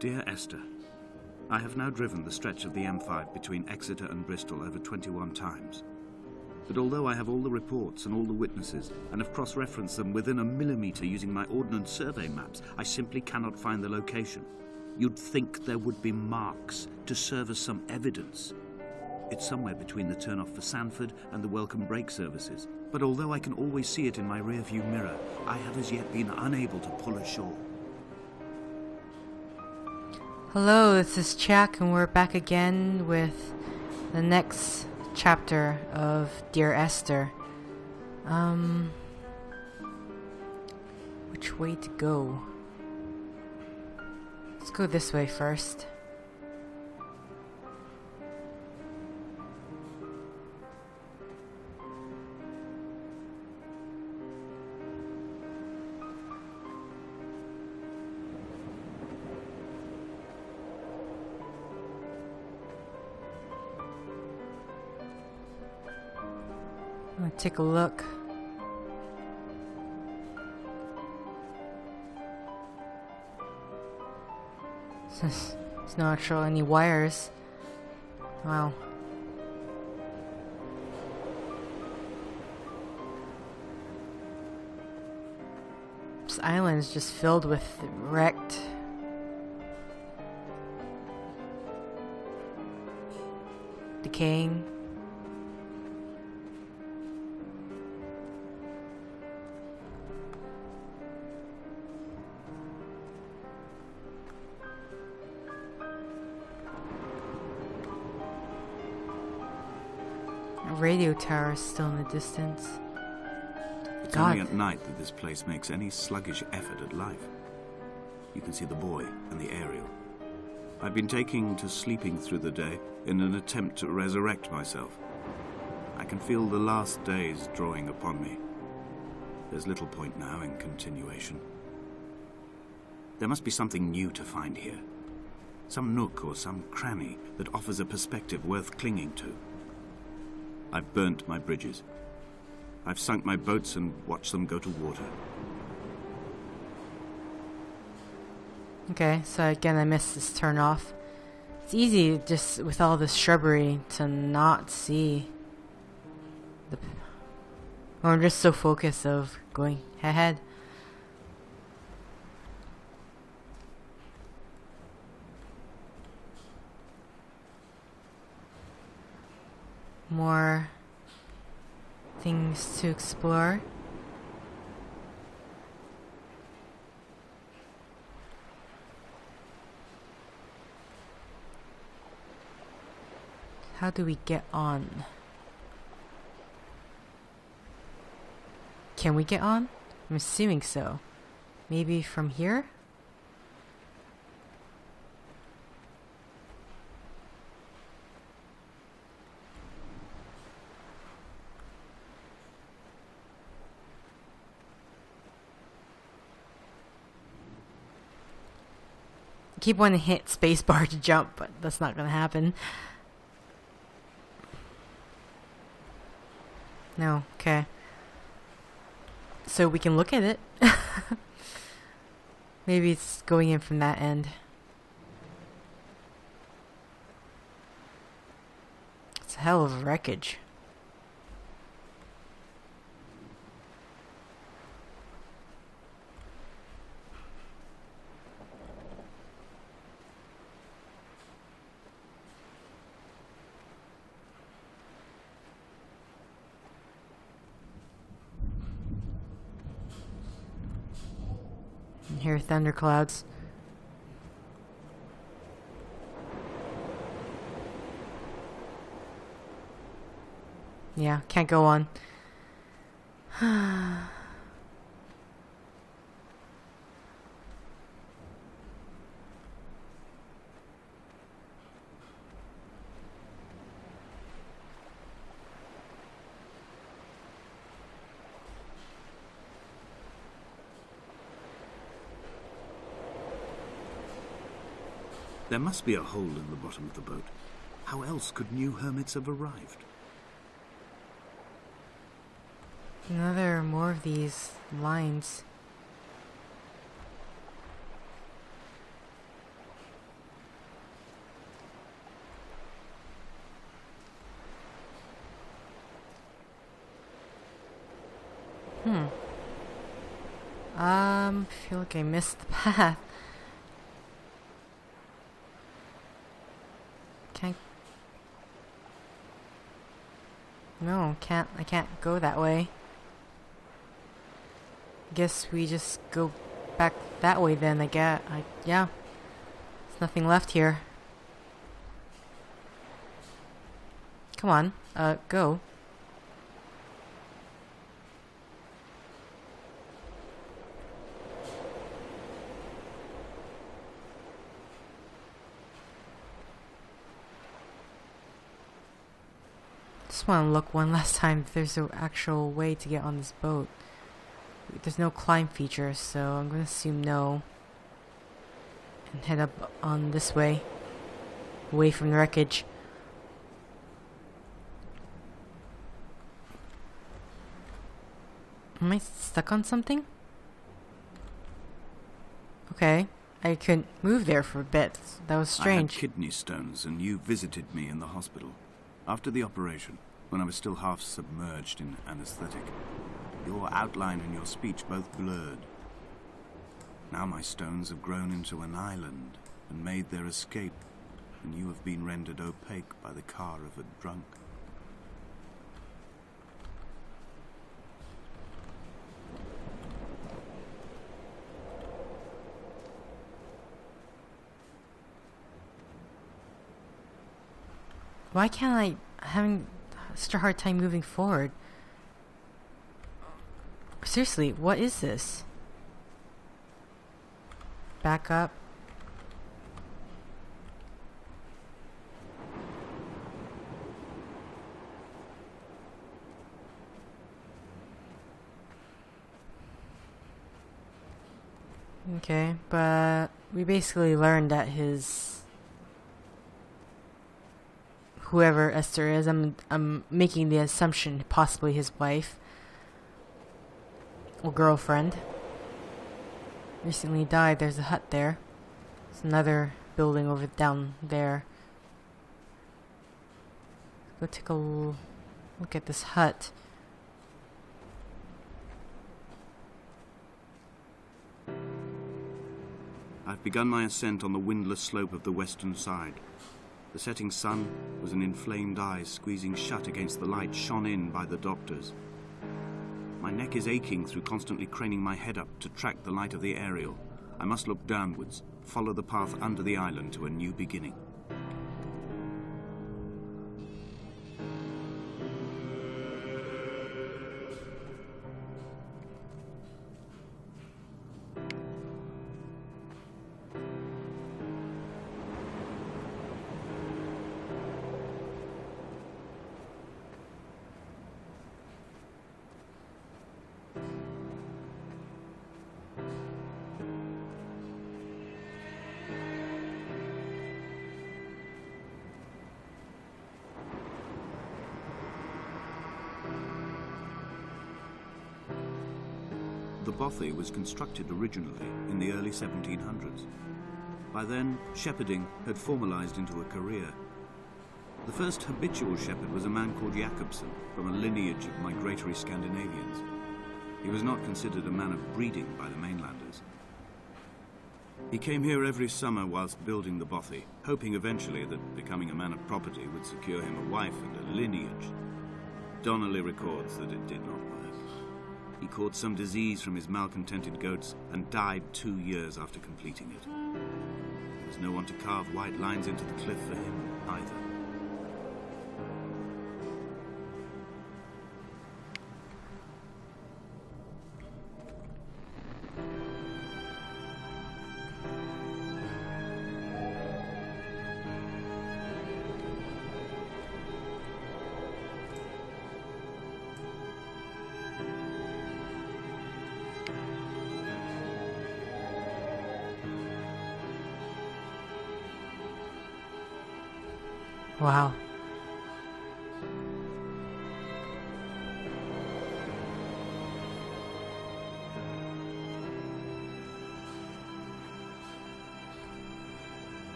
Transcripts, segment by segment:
Dear Esther, I have now driven the stretch of the M5 between Exeter and Bristol over 21 times. But although I have all the reports and all the witnesses, and have cross-referenced them within a millimetre using my Ordnance Survey maps, I simply cannot find the location. You'd think there would be marks to serve as some evidence. It's somewhere between the turn-off for Sanford and the welcome brake services. But although I can always see it in my rear-view mirror, I have as yet been unable to pull ashore. Hello, this is Chuck, and we're back again with the next chapter of Dear Esther. Which way to go? Let's go this way first. I'm gonna take a look. There's not actually any wires. Wow. This island is just filled with wrecked decaying. A radio tower is still in the distance. It's only at night that this place makes any sluggish effort at life. You can see the buoy and the aerial. I've been taking to sleeping through the day in an attempt to resurrect myself. I can feel the last days drawing upon me. There's little point now in continuation. There must be something new to find here. Some nook or some cranny that offers a perspective worth clinging to. I've burnt my bridges. I've sunk my boats and watched them go to water. Okay, so again I missed this turn off. It's easy just with all this shrubbery to not see or I'm just so focused of going ahead. More things to explore. How do we get on? Can we get on? I'm assuming so. Maybe from here? I keep wanting to hit spacebar to jump, but that's not gonna happen. No, okay. So we can look at it. Maybe it's going in from that end. It's a hell of a wreckage. And here are thunderclouds. Yeah, can't go on. There must be a hole in the bottom of the boat. How else could new hermits have arrived? Now there are more of these lines. Feel like I missed the path. Can't. No, I can't go that way. Guess we just go back that way then, yeah. There's nothing left here. Come on, go. Just want to look one last time if there's an actual way to get on this boat. There's no climb feature, so I'm gonna assume no. And head up on this way. Away from the wreckage. Am I stuck on something? Okay. I couldn't move there for a bit. That was strange. I had kidney stones, and you visited me in the hospital. After the operation, when I was still half submerged in anesthetic. Your outline and your speech both blurred. Now my stones have grown into an island and made their escape, and you have been rendered opaque by the car of a drunk. Why can't I'm having such a hard time moving forward? Seriously, what is this? Back up. Okay, but we basically learned that whoever Esther is, I'm making the assumption possibly his wife or girlfriend recently died. There's a hut there. There's another building over down there. Go take a look at this hut. I've begun my ascent on the windless slope of the western side. The setting sun was an inflamed eye squeezing shut against the light shone in by the doctors. My neck is aching through constantly craning my head up to track the light of the aerial. I must look downwards, follow the path under the island to a new beginning. The bothy was constructed originally in the early 1700s. By then, shepherding had formalized into a career. The first habitual shepherd was a man called Jakobsen, from a lineage of migratory Scandinavians. He was not considered a man of breeding by the mainlanders. He came here every summer whilst building the bothy, hoping eventually that becoming a man of property would secure him a wife and a lineage. Donnelly records that it did not work. He caught some disease from his malcontented goats and died 2 years after completing it. There was no one to carve white lines into the cliff for him either. Wow.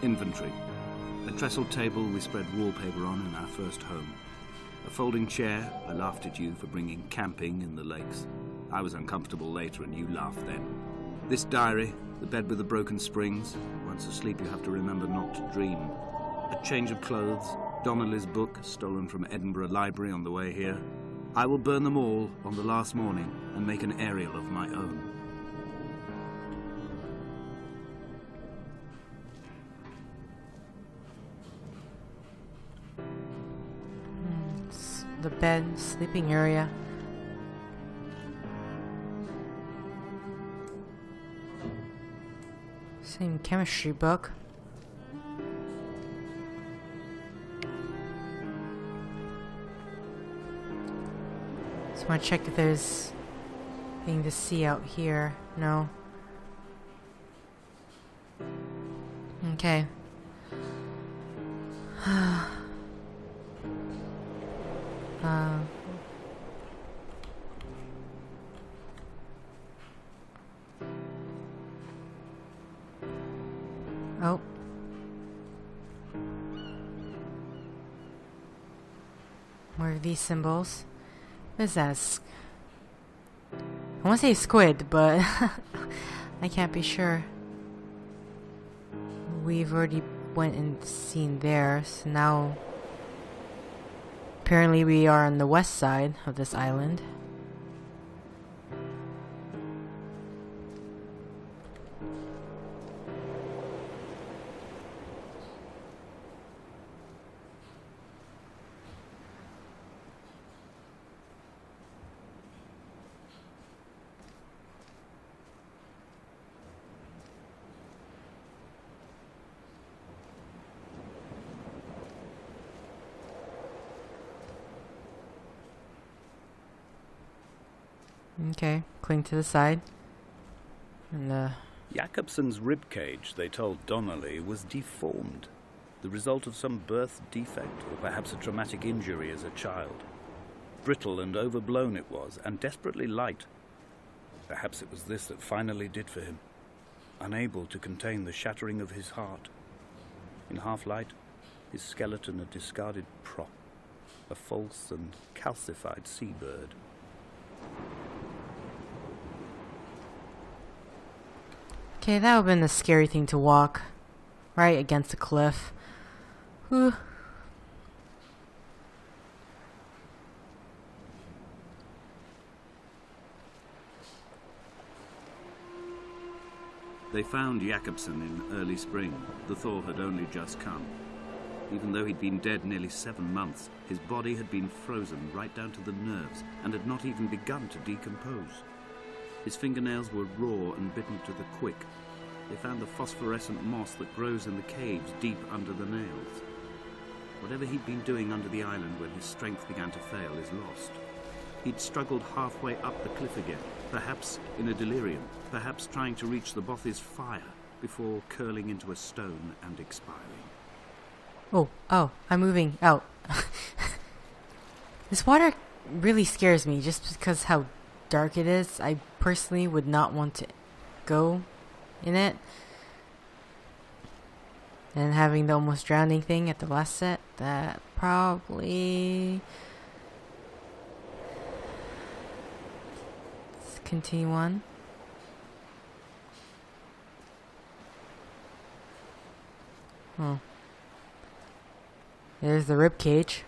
Inventory. A trestle table we spread wallpaper on in our first home. A folding chair. I laughed at you for bringing camping in the lakes. I was uncomfortable later and you laughed then. This diary, the bed with the broken springs. Once asleep you have to remember not to dream. A change of clothes. Donnelly's book, stolen from Edinburgh Library on the way here. I will burn them all on the last morning and make an aerial of my own. It's the bed, sleeping area. Same chemistry book. Just want to check if there's anything to see out here. No. Okay. Oh. More of these symbols. What is that? I want to say squid, but I can't be sure. We've already went and seen there, so now apparently we are on the west side of this island. Okay, cling to the side. And Jakobsen's ribcage, they told Donnelly, was deformed. The result of some birth defect, or perhaps a traumatic injury as a child. Brittle and overblown it was, and desperately light. Perhaps it was this that finally did for him. Unable to contain the shattering of his heart. In half-light, his skeleton a discarded prop. A false and calcified seabird. okay, that would have been a scary thing to walk. Right against a cliff. Whew. They found Jakobsen in early spring. The thaw had only just come. Even though he'd been dead nearly 7 months, his body had been frozen right down to the nerves and had not even begun to decompose. His fingernails were raw and bitten to the quick. They found the phosphorescent moss that grows in the caves deep under the nails. Whatever he'd been doing under the island when his strength began to fail is lost. He'd struggled halfway up the cliff again, perhaps in a delirium, perhaps trying to reach the Bothy's fire before curling into a stone and expiring. Oh, I'm moving out. This water really scares me just because how dark it is. I personally would not want to go in it. And having the almost drowning thing at the last set, that probably... Let's continue on. Oh. There's the rib cage.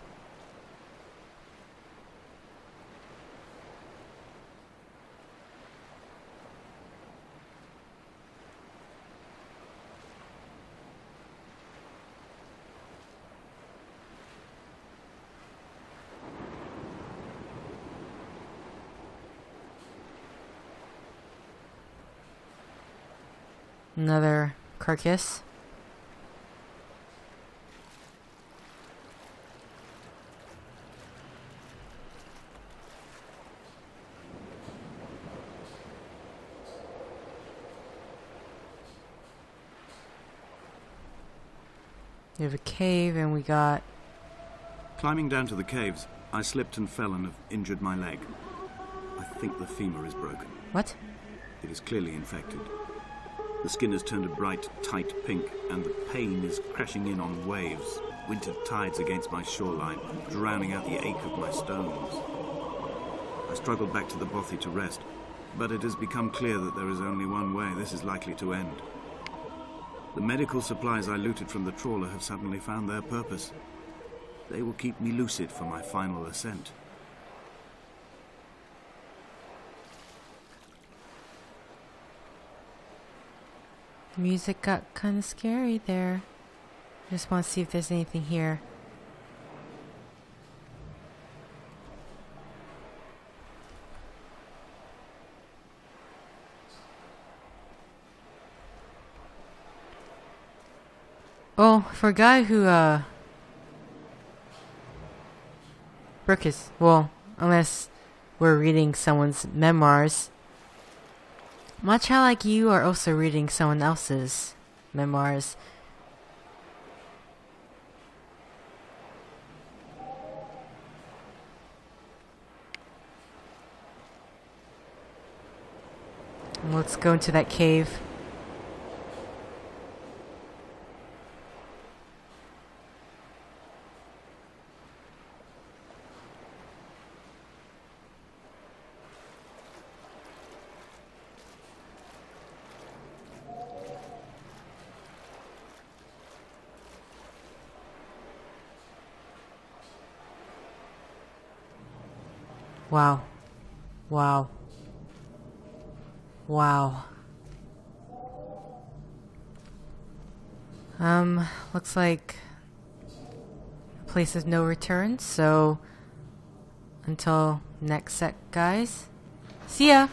Another carcass. We have a cave and we got... Climbing down to the caves, I slipped and fell and have injured my leg. I think the femur is broken. What? It is clearly infected. The skin has turned a bright, tight pink, and the pain is crashing in on waves, winter tides against my shoreline, drowning out the ache of my stones. I struggled back to the bothy to rest, but it has become clear that there is only one way this is likely to end. The medical supplies I looted from the trawler have suddenly found their purpose. They will keep me lucid for my final ascent. The music got kind of scary there. I just want to see if there's anything here. Oh, for a guy who, broke his, well, unless we're reading someone's memoirs. Much how like you are also reading someone else's memoirs. Let's go into that cave. Wow. Wow. Wow. Looks like a place of no return, so until next set, guys. See ya!